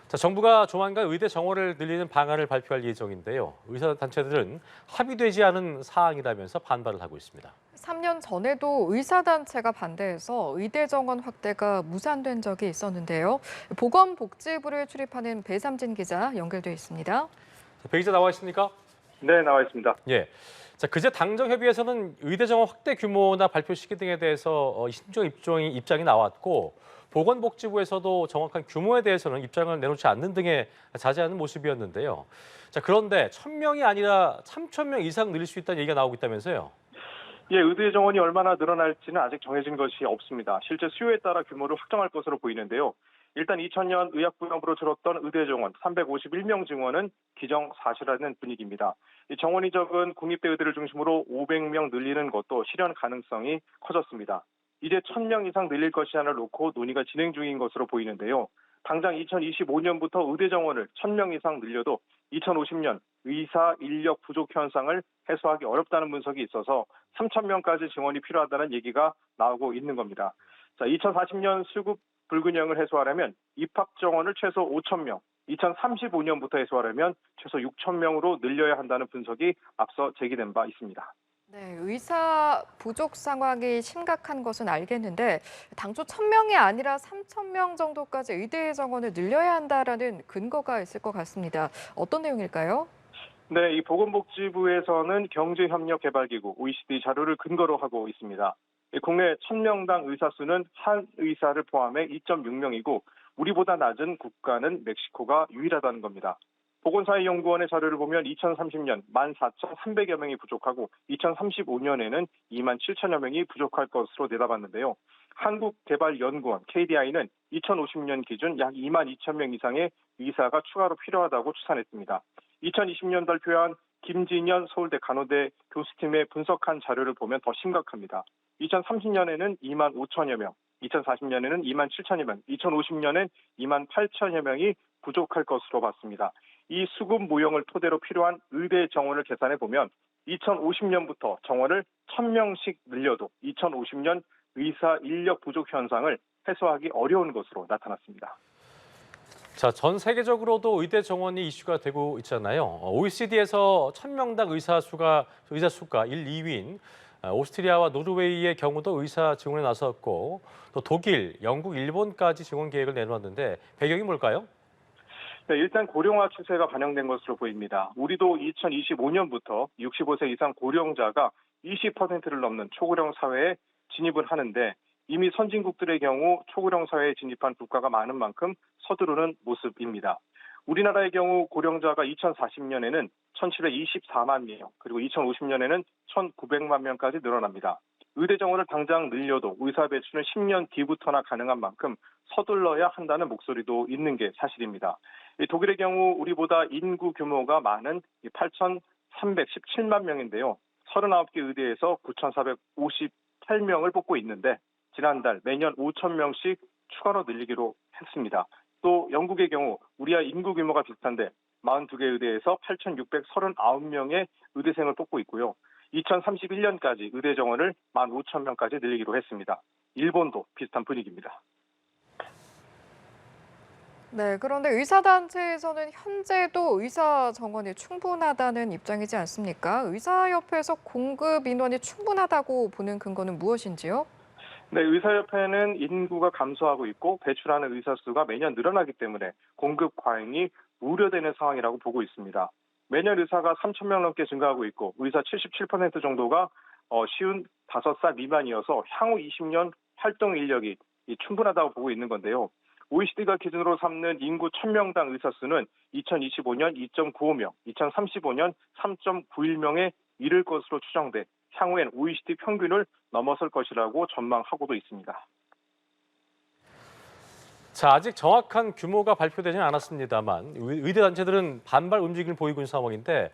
자, 정부가 조만간 의대 정원을 늘리는 방안을 발표할 예정인데요. 의사단체들은 합의되지 않은 사항이라면서 반발을 하고 있습니다. 3년 전에도 의사단체가 반대해서 의대 정원 확대가 무산된 적이 있었는데요. 보건복지부를 출입하는 배삼진 기자 연결돼 있습니다. 자, 배 기자 나와 있습니까? 네, 나와 있습니다. 예. 자, 그제 당정협의회에서는 의대 정원 확대 규모나 발표 시기 등에 대해서 신중 입장이 나왔고, 보건복지부에서도 정확한 규모에 대해서는 입장을 내놓지 않는 등의 자제하는 모습이었는데요. 자, 그런데 1,000명이 아니라 3,000명 이상 늘릴 수 있다는 얘기가 나오고 있다면서요. 예, 의대 정원이 얼마나 늘어날지는 아직 정해진 것이 없습니다. 실제 수요에 따라 규모를 확정할 것으로 보이는데요. 일단 2000년 의약부양부로 들었던 의대 정원 351명 증원은 기정사실화된 분위기입니다. 이 정원이 적은 국립대 의대를 중심으로 500명 늘리는 것도 실현 가능성이 커졌습니다. 이제 1000명 이상 늘릴 것이냐를 놓고 논의가 진행 중인 것으로 보이는데요. 당장 2025년부터 의대 정원을 1000명 이상 늘려도 2050년 의사 인력 부족 현상을 해소하기 어렵다는 분석이 있어서 3000명까지 증원이 필요하다는 얘기가 나오고 있는 겁니다. 자, 2040년 수급 불균형을 해소하려면 입학 정원을 최소 5,000명, 2035년부터 해소하려면 최소 6,000명으로 늘려야 한다는 분석이 앞서 제기된 바 있습니다. 네, 의사 부족 상황이 심각한 것은 알겠는데 당초 1,000명이 아니라 3,000명 정도까지 의대 정원을 늘려야 한다라는 근거가 있을 것 같습니다. 어떤 내용일까요? 네, 이 보건복지부에서는 경제협력개발기구 OECD 자료를 근거로 하고 있습니다. 국내 1000명당 의사 수는 한 의사를 포함해 2.6명이고 우리보다 낮은 국가는 멕시코가 유일하다는 겁니다. 보건사회연구원의 자료를 보면 2030년 14,300여 명이 부족하고 2035년에는 27,000여 명이 부족할 것으로 내다봤는데요. 한국개발연구원 KDI는 2050년 기준 약 22,000명 이상의 의사가 추가로 필요하다고 추산했습니다. 2020년 발표한 김진현 서울대 간호대 교수팀의 분석한 자료를 보면 더 심각합니다. 2030년에는 25,000여 명, 2040년에는 27,000여 명, 2050년엔 28,000여 명이 부족할 것으로 봤습니다. 이 수급 모형을 토대로 필요한 의대 정원을 계산해 보면 2050년부터 정원을 1,000명씩 늘려도 2050년 의사 인력 부족 현상을 해소하기 어려운 것으로 나타났습니다. 자, 전 세계적으로도 의대 정원이 이슈가 되고 있잖아요. OECD에서 1,000명당 의사 수가 1, 2위인 오스트리아와 노르웨이의 경우도 의사 증원에 나섰고, 또 독일, 영국, 일본까지 증원 계획을 내놓았는데 배경이 뭘까요? 네, 일단 고령화 추세가 반영된 것으로 보입니다. 우리도 2025년부터 65세 이상 고령자가 20%를 넘는 초고령 사회에 진입을 하는데 이미 선진국들의 경우 초고령 사회에 진입한 국가가 많은 만큼 서두르는 모습입니다. 우리나라의 경우 고령자가 2040년에는 1,724만 명, 그리고 2050년에는 1,900만 명까지 늘어납니다. 의대 정원을 당장 늘려도 의사 배출은 10년 뒤부터나 가능한 만큼 서둘러야 한다는 목소리도 있는 게 사실입니다. 독일의 경우 우리보다 인구 규모가 많은 8,317만 명인데요. 39개 의대에서 9,458명을 뽑고 있는데 지난달 매년 5,000명씩 추가로 늘리기로 했습니다. 또 영국의 경우 우리와 인구 규모가 비슷한데 42개 의대에서 8,639명의 의대생을 뽑고 있고요. 2031년까지 의대 정원을 15,000명까지 늘리기로 했습니다. 일본도 비슷한 분위기입니다. 네, 그런데 의사단체에서는 현재도 의사 정원이 충분하다는 입장이지 않습니까? 의사협회에서 공급 인원이 충분하다고 보는 근거는 무엇인지요? 네, 의사협회는 인구가 감소하고 있고 배출하는 의사 수가 매년 늘어나기 때문에 공급 과잉이 우려되는 상황이라고 보고 있습니다. 매년 의사가 3,000명 넘게 증가하고 있고 의사 77% 정도가 55살 미만이어서 향후 20년 활동 인력이 충분하다고 보고 있는 건데요. OECD가 기준으로 삼는 인구 1,000명당 의사 수는 2025년 2.95명, 2035년 3.91명에 이를 것으로 추정돼 향후엔 OECD 평균을 넘어설 것이라고 전망하고도 있습니다. 자, 아직 정확한 규모가 발표되지는 않았습니다만 의대 단체들은 반발 움직임을 보이고 있는 상황인데,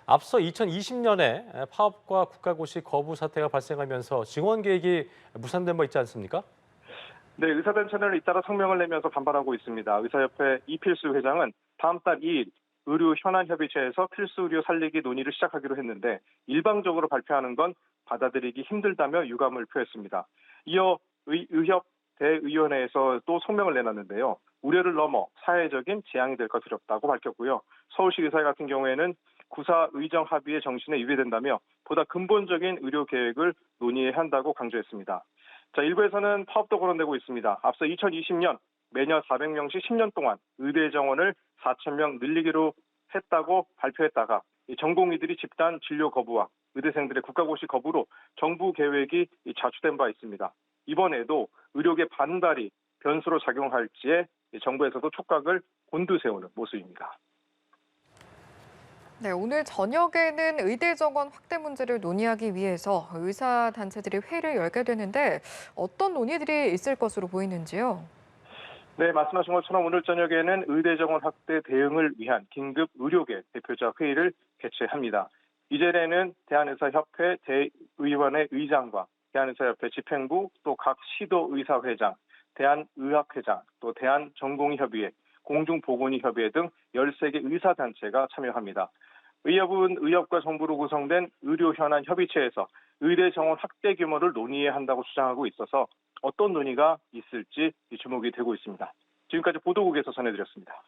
앞서 2020년에 파업과 국가고시 거부 사태가 발생하면서 증원 계획이 무산된 바 있지 않습니까? 네, 의사단체는 잇따라 성명을 내면서 반발하고 있습니다. 의사협회 이필수 회장은 다음 달 2일 의료 현안협의체에서 필수 의료 살리기 논의를 시작하기로 했는데 일방적으로 발표하는 건 받아들이기 힘들다며 유감을 표했습니다. 이어 의협 대의원회에서 또 성명을 내놨는데요. 우려를 넘어 사회적인 재앙이 될 것이 어렵다고 밝혔고요. 서울시 의사회 같은 경우에는 구사 의정 합의의 정신에 위배된다며 보다 근본적인 의료 계획을 논의해야 한다고 강조했습니다. 자, 일부에서는 파업도 거론되고 있습니다. 앞서 2020년 매년 400명씩 10년 동안 의대 정원을 4,000명 늘리기로 했다고 발표했다가 전공의들이 집단 진료 거부와 의대생들의 국가고시 거부로 정부 계획이 자초된 바 있습니다. 이번에도 의료계 반발이 변수로 작용할지에 정부에서도 촉각을 곤두세우는 모습입니다. 네, 오늘 저녁에는 의대 정원 확대 문제를 논의하기 위해서 의사 단체들이 회의를 열게 되는데 어떤 논의들이 있을 것으로 보이는지요? 네, 말씀하신 것처럼 오늘 저녁에는 의대 정원 확대 대응을 위한 긴급 의료계 대표자 회의를 개최합니다. 이 자리에는 대한의사협회 대의원회 의장과 대한의사협회 집행부, 또 각 시도의사회장, 대한의학회장, 또 대한전공의협의회, 공중보건의협의회 등 13개 의사단체가 참여합니다. 의협은 의협과 정부로 구성된 의료현안 협의체에서 의대 정원 확대 규모를 논의해야 한다고 주장하고 있어서 어떤 논의가 있을지 주목이 되고 있습니다. 지금까지 보도국에서 전해드렸습니다.